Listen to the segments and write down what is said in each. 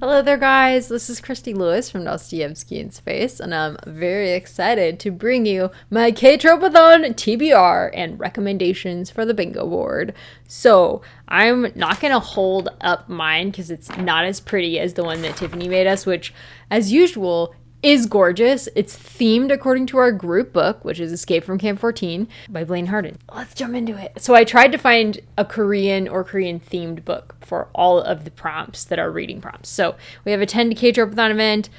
Hello there, guys. This is Christy Lewis from Dostoevsky in Space, and I'm very excited to bring you my ktropeathon TBR and recommendations for the bingo board. So I'm not going to hold up mine because it's not as pretty as the one that Tiffany made us, which, as usual, is gorgeous. It's themed according to our group book, which is Escape from Camp 14 by Blaine Harden. Let's jump into it. So I tried to find a Korean or Korean themed book for all of the prompts that are reading prompts. So we have a 10K tropeathon event,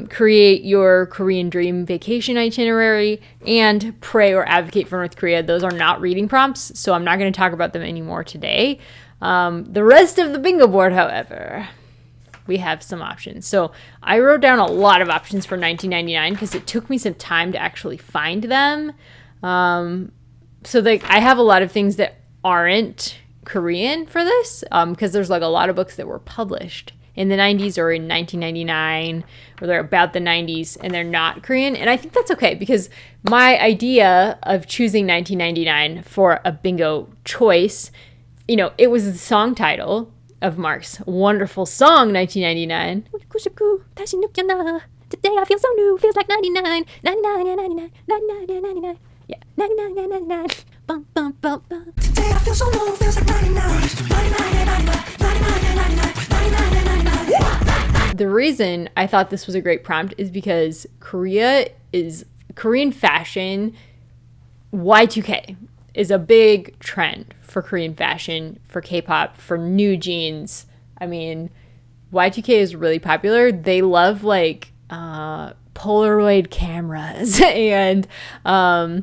create your Korean dream vacation itinerary, and pray or advocate for North Korea. Those are not reading prompts, so I'm not going to talk about them anymore today. The rest of the bingo board, however, we have some options. So I wrote down a lot of options for 1999 because it took me some time to actually find them. So I have a lot of things that aren't Korean for this because there's like a lot of books that were published in the 90s or in 1999 or they're about the 90s and they're not Korean. And I think that's okay because my idea of choosing 1999 for a bingo choice, it was the song title of Mark's wonderful song, 1999. Today I feel so new, feels like 99, 99, 99, 99, 99. Yeah, 99, 99, bum, bum, bum, bum. Today I feel so new, feels like 99, 99, 99, 99, 99, 99. The reason I thought this was a great prompt is because Korean fashion, Y2K, is a big trend for Korean fashion, for K-pop, for new jeans. I mean, Y2K is really popular. They love Polaroid cameras and I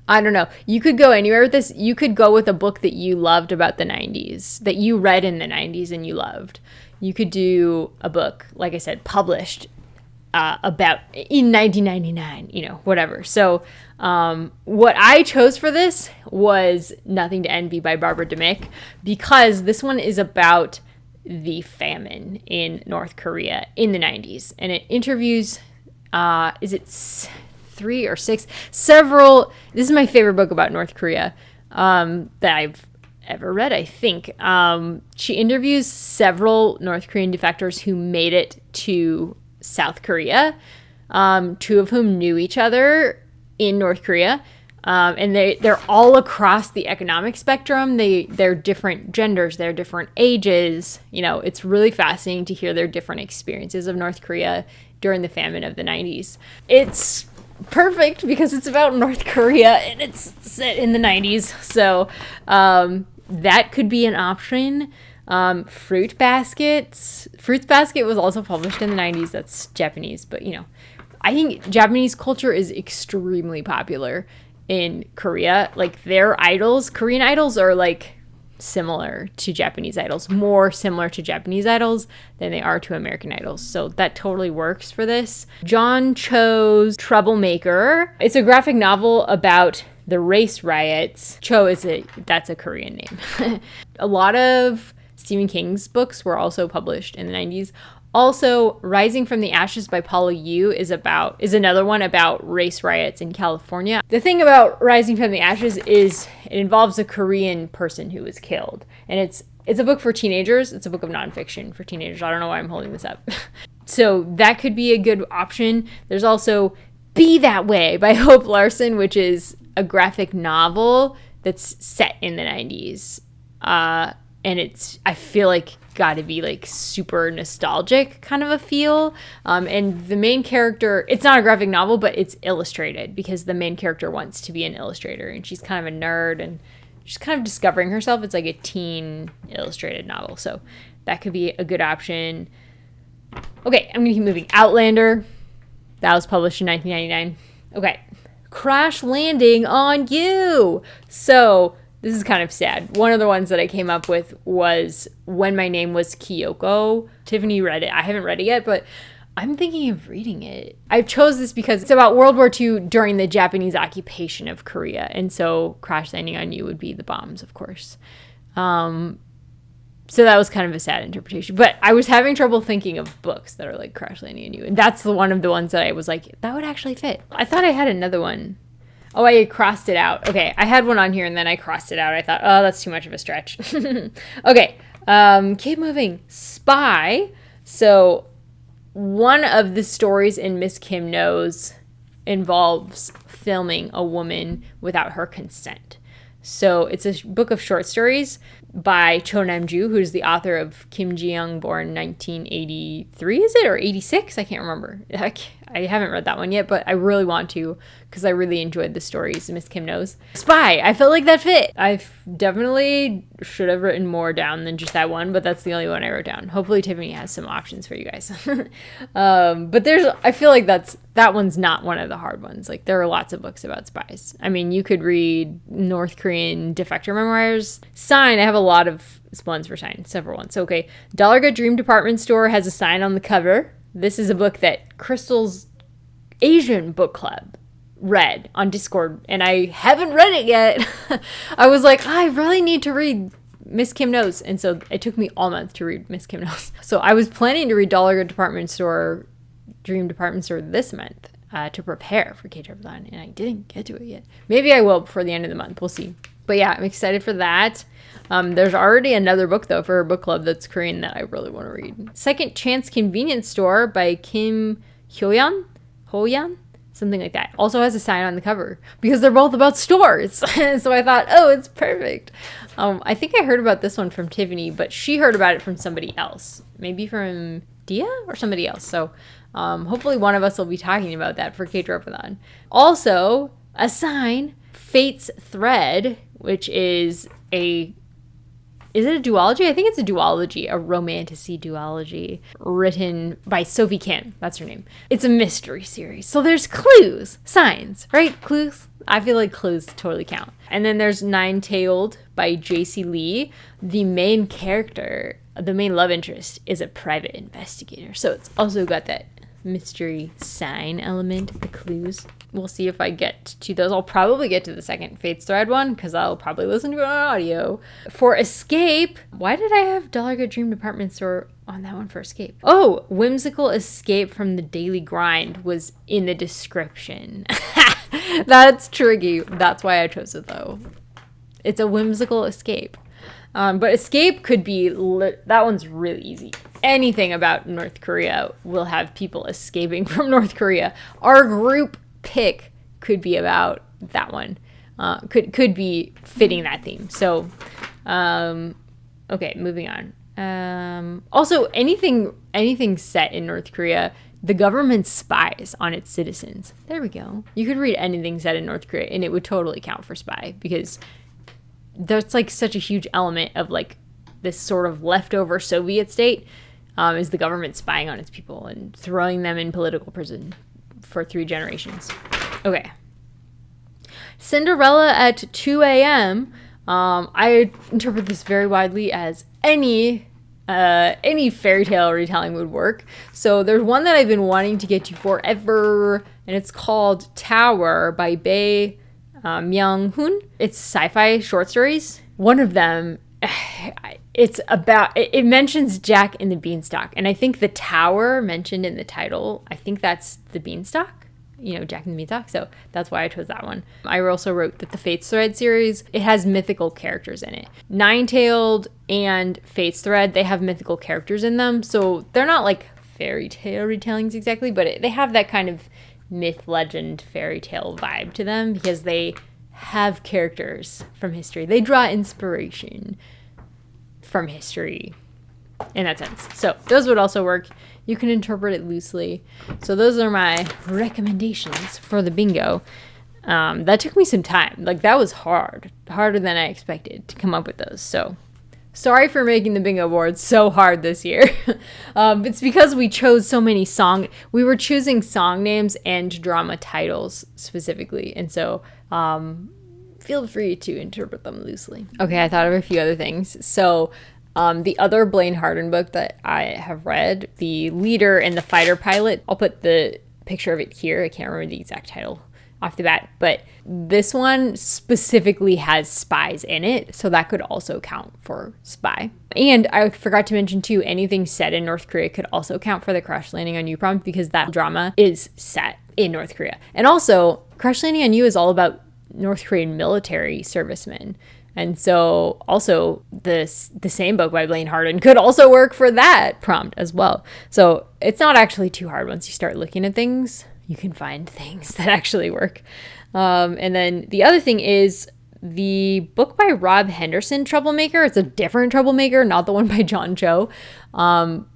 don't know. You could go anywhere with this. You could go with a book that you loved about the 90s, that you read in the 90s and you loved. You could do a book, like I said, published about in 1999, whatever. So what I chose for this was Nothing to Envy by Barbara Demick because this one is about the famine in North Korea in the 90s. And it interviews, is it 3 or 6? Several. This is my favorite book about North Korea that I've ever read, I think. She interviews several North Korean defectors who made it to South Korea, 2 of whom knew each other in North Korea, and they're all across the economic spectrum. They're different genders, they're different ages. It's really fascinating to hear their different experiences of North Korea during the famine of the 90s. It's perfect because it's about North Korea and it's set in the 90s, so that could be an option. Fruit Basket was also published in the 90s. That's Japanese, but I think Japanese culture is extremely popular in Korea. Like their idols, Korean idols are similar to Japanese idols, more similar to Japanese idols than they are to American idols. So that totally works for this. John Cho's Troublemaker. It's a graphic novel about the race riots. Cho that's a Korean name. A lot of Stephen King's books were also published in the 90s. Also, Rising from the Ashes by Paula is another one about race riots in California. The thing about Rising from the Ashes is it involves a Korean person who was killed. And it's a book for teenagers. It's a book of nonfiction for teenagers. I don't know why I'm holding this up. So that could be a good option. There's also Be That Way by Hope Larson, which is a graphic novel that's set in the 90s. And it's, I feel got to be super nostalgic kind of a feel. And the main character, it's not a graphic novel, but it's illustrated because the main character wants to be an illustrator and she's kind of a nerd and she's kind of discovering herself. It's like a teen illustrated novel. So that could be a good option. Okay, I'm going to keep moving. Outlander. That was published in 1999. Okay. Crash Landing on You. So this is kind of sad. One of the ones that I came up with was When My Name Was Keoko. Tiffany read it. I haven't read it yet, but I'm thinking of reading it. I chose this because it's about World War II during the Japanese occupation of Korea. And so Crash Landing on You would be the bombs, of course. So that was kind of a sad interpretation. But I was having trouble thinking of books that are like Crash Landing on You. And that's one of the ones that I was like, that would actually fit. I thought I had another one. Oh, I crossed it out. Okay, I had one on here and then I crossed it out. I thought, oh, that's too much of a stretch. Okay, Keep moving. Spy. So one of the stories in Miss Kim Knows involves filming a woman without her consent. So it's a book of short stories by Cho Nam-ju, who's the author of Kim Jiyoung, born 1983, is it? Or 86? I can't remember. I haven't read that one yet, but I really want to because I really enjoyed the stories Miss Kim Knows. Spy. I felt like that fit. I definitely should have written more down than just that one, but that's the only one I wrote down. Hopefully Tiffany has some options for you guys. But I feel like that one's not one of the hard ones. Like, there are lots of books about spies. I mean, you could read North Korean defector memoirs. Sign, I have a lot of ones for Sign, several ones. So, okay, Dollar Good Dream Department Store has a sign on the cover. This is a book that Crystal's Asian book club read on Discord, and I haven't read it yet. I was like, I really need to read Miss Kim Knows, and so it took me all month to read Miss Kim Knows. So I was planning to read Dollar Good Department Store, Dream Department Store this month to prepare for ktropeathon, and I didn't get to it yet. Maybe I will before the end of the month. We'll see. But yeah, I'm excited for that. There's already another book, though, for her book club that's Korean that I really want to read. Second Chance Convenience Store by Kim Ho-Yeon, something like that. Also has a sign on the cover because they're both about stores. So I thought, oh, it's perfect. I think I heard about this one from Tiffany, but she heard about it from somebody else. Maybe from Dia or somebody else. So hopefully one of us will be talking about that for ktropeathon. Also, a sign, Fate's Thread, which is is it a duology? I think it's a duology, a romantasy duology written by Sophie Kim. That's her name. It's a mystery series. So there's clues, signs, right? Clues. I feel like clues totally count. And then there's Nine-Tailed by Jayci Lee. The main character, the main love interest, is a private investigator. So it's also got that mystery sign element, the clues. We'll see if I get to those. I'll probably get to the second Fate's Thread one because I'll probably listen to it on audio. For Escape, why did I have Dollar Good Dream Department Store on that one for Escape? Oh, Whimsical Escape from the Daily Grind was in the description. That's tricky. That's why I chose it, though. It's a whimsical escape. But Escape could be, that one's really easy. Anything about North Korea will have people escaping from North Korea. Our group pick could be about that one. Could be fitting that theme. So, okay, moving on. Also, anything set in North Korea, the government spies on its citizens. There we go. You could read anything set in North Korea and it would totally count for spy because that's like such a huge element of like this sort of leftover Soviet state is the government spying on its people and throwing them in political prison for 3 generations. Okay. Cinderella at 2 a.m. I interpret this very widely as any fairy tale retelling would work. So there's one that I've been wanting to get to forever, and it's called Tower by Bae Myung-hoon. It's sci-fi short stories. One of them, it mentions Jack and the Beanstalk, and I think the tower mentioned in the title, I think that's the Beanstalk, Jack and the Beanstalk, so that's why I chose that one. I also wrote that the Fate's Thread series, it has mythical characters in it. Nine-Tailed and Fate's Thread, they have mythical characters in them, so they're not like fairy tale retellings exactly, but they have that kind of myth, legend, fairy tale vibe to them because they have characters from history. They draw inspiration from history in that sense. So those would also work. You can interpret it loosely. So those are my recommendations for the bingo. That took me some time. Like, that was harder than I expected to come up with those. So sorry for making the bingo board so hard this year. It's because we chose so many we were choosing song names and drama titles specifically. And so feel free to interpret them loosely. Okay, I thought of a few other things. So the other Blaine Harden book that I have read, The Leader and the Fighter Pilot, I'll put the picture of it here. I can't remember the exact title off the bat, but this one specifically has spies in it, so that could also count for spy. And I forgot to mention too, anything set in North Korea could also count for the Crash Landing on You prompt because that drama is set in North Korea. And also, Crash Landing on You is all about North Korean military servicemen. And so also the same book by Blaine Harden could also work for that prompt as well. So it's not actually too hard. Once you start looking at things, you can find things that actually work. And then the other thing is the book by Rob Henderson, Troublemaker. It's a different Troublemaker, not the one by John Cho.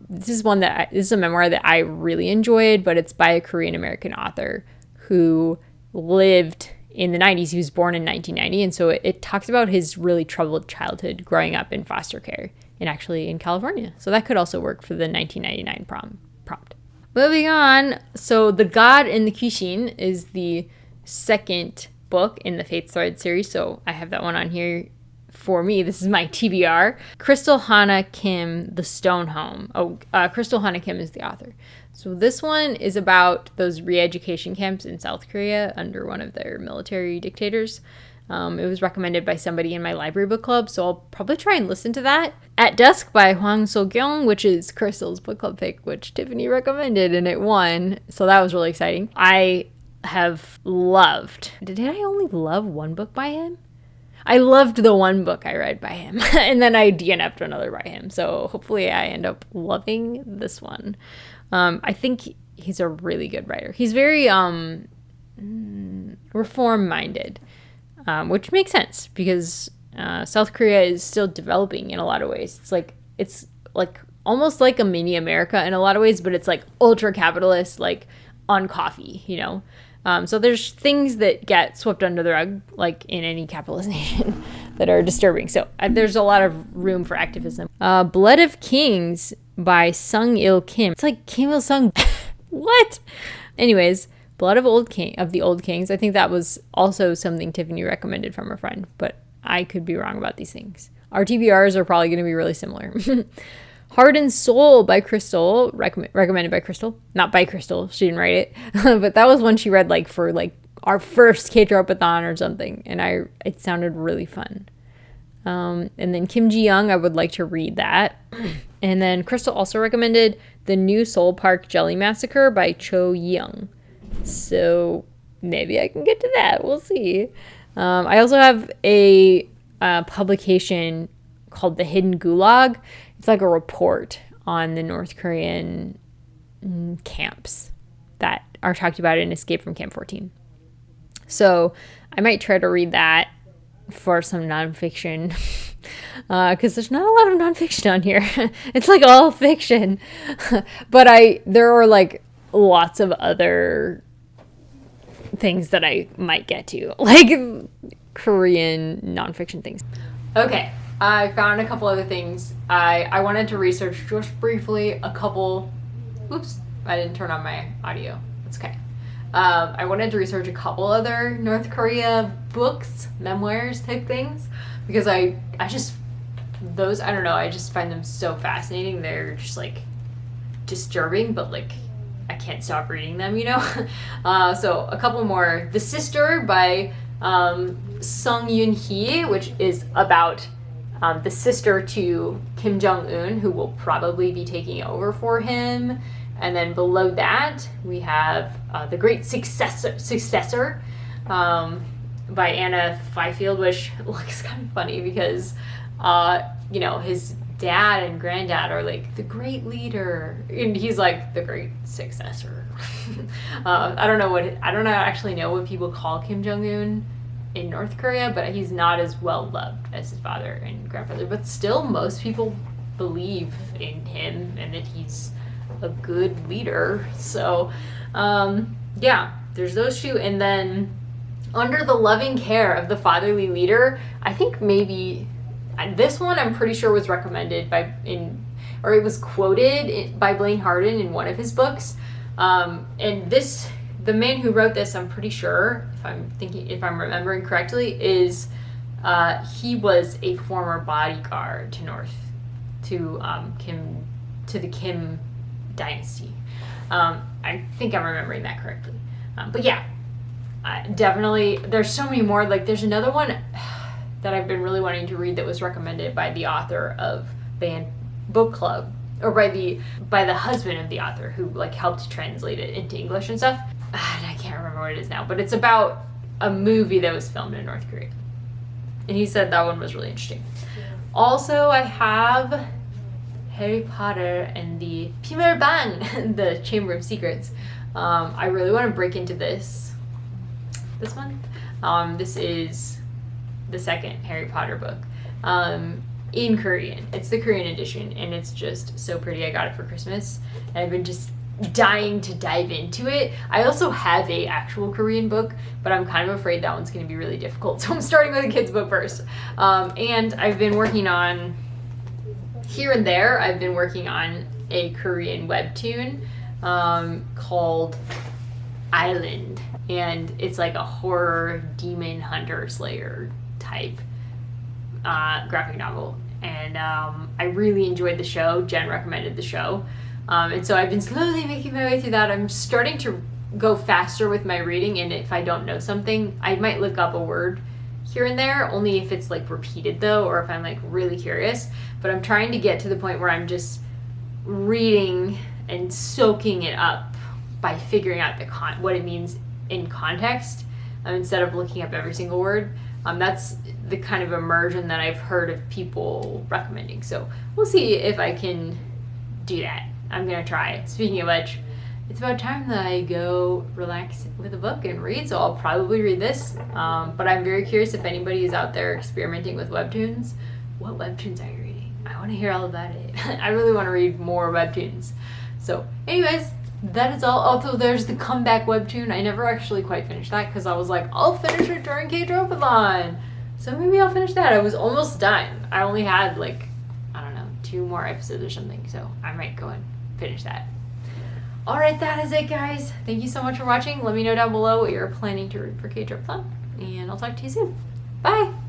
This is a memoir that I really enjoyed, but it's by a Korean American author who lived in the 90s. He was born in 1990, and so it talks about his really troubled childhood growing up in foster care and actually in California. So that could also work for the 1999 prompt. Moving on, so The God in the Gwisin is the second book in the Faith Thread series, so I have that one on here for me. This is my TBR. Crystal Hana Kim, The Stone Home. Crystal Hana Kim is the author. So this one is about those re-education camps in South Korea under one of their military dictators. It was recommended by somebody in my library book club, so I'll probably try and listen to that. At Dusk by Hwang Sok-Yong, which is Crystal's book club pick, which Tiffany recommended, and it won. So that was really exciting. I have loved... Did I only love one book by him? I loved the one book I read by him, and then I DNF'd another by him. So hopefully I end up loving this one. I think he's a really good writer. He's very reform-minded, which makes sense because South Korea is still developing in a lot of ways. It's like almost like a mini America in a lot of ways, but it's like ultra capitalist, like on coffee, you know. So there's things that get swept under the rug, like in any capitalist nation, that are disturbing. So there's a lot of room for activism. Blood of Kings by Sung-Il Kim. It's like Kim Il-sung. What? Anyways, Blood of the Old Kings. I think that was also something Tiffany recommended from a friend, but I could be wrong about these things. Our TBRs are probably going to be really similar. Heart and Soul by Crystal, recommended by Crystal. Not by Crystal, she didn't write it. But that was one she read for our first ktropeathon or something, and it sounded really fun. And then Kim Jiyoung, I would like to read that. And then Crystal also recommended The New Seoul Park Jelly Massacre by Cho-Yeong. So maybe I can get to that. We'll see. I also have a publication called The Hidden Gulag. It's like a report on the North Korean camps that are talked about in Escape from Camp 14. So I might try to read that for some nonfiction, because there's not a lot of nonfiction on here. It's like all fiction. But there are like lots of other things that I might get to, like Korean nonfiction things. Okay. I found a couple other things. I wanted to research just briefly a couple... Oops, I didn't turn on my audio. It's okay. I wanted to research a couple other North Korea books, memoirs type things, because I just find them so fascinating. They're just like disturbing, but like I can't stop reading them, you know? So a couple more. The Sister by Sung Yoon-hee, which is about the sister to Kim Jong-un, who will probably be taking over for him. And then below that, we have The Great Successor by Anna Fifield, which looks kind of funny because, his dad and granddad are like, the great leader. And he's like, the great successor. I don't actually know what people call Kim Jong-un in North Korea, but he's not as well loved as his father and grandfather, but still most people believe in him and that he's a good leader. So there's those two. And then Under the Loving Care of the Fatherly Leader, I think maybe this one I'm pretty sure was recommended it was quoted by Blaine Harden in one of his books. The man who wrote this, I'm pretty sure, if I'm remembering correctly, is he was a former bodyguard to the Kim dynasty. I think I'm remembering that correctly. But yeah, definitely. There's so many more. Like there's another one that I've been really wanting to read that was recommended by the author of Band Book Club, or by the husband of the author who like helped translate it into English and stuff. And I can't remember what it is now, but it's about a movie that was filmed in North Korea. And he said that one was really interesting. Also, I have Harry Potter and the Pimerban, the Chamber of Secrets. I really want to break into this one. This is the second Harry Potter book in Korean. It's the Korean edition, and it's just so pretty. I got it for Christmas, and I've been just dying to dive into it. I also have a actual Korean book, but I'm kind of afraid that one's going to be really difficult, so I'm starting with a kid's book first. And I've been working on, here and there, I've been working on a Korean webtoon called Island, and it's like a horror demon hunter slayer type graphic novel, and I really enjoyed the show. Jen recommended the show, and so I've been slowly making my way through that. I'm starting to go faster with my reading, and if I don't know something, I might look up a word here and there, only if it's like repeated though, or if I'm like really curious. But I'm trying to get to the point where I'm just reading and soaking it up by figuring out what it means in context, instead of looking up every single word. That's the kind of immersion that I've heard of people recommending. So we'll see if I can do that. I'm gonna try. Speaking of which, it's about time that I go relax with a book and read, so I'll probably read this. But I'm very curious if anybody is out there experimenting with webtoons. What webtoons are you reading? I want to hear all about it. I really want to read more webtoons. So anyways, that is all. Also, there's the comeback webtoon. I never actually quite finished that because I was like, I'll finish it during ktropeathon. So maybe I'll finish that. I was almost done. I only had like, I don't know, 2 more episodes or something. So I might go and finish that. Alright, that is it, guys. Thank you so much for watching. Let me know down below what you're planning to read for ktropeathon, and I'll talk to you soon. Bye!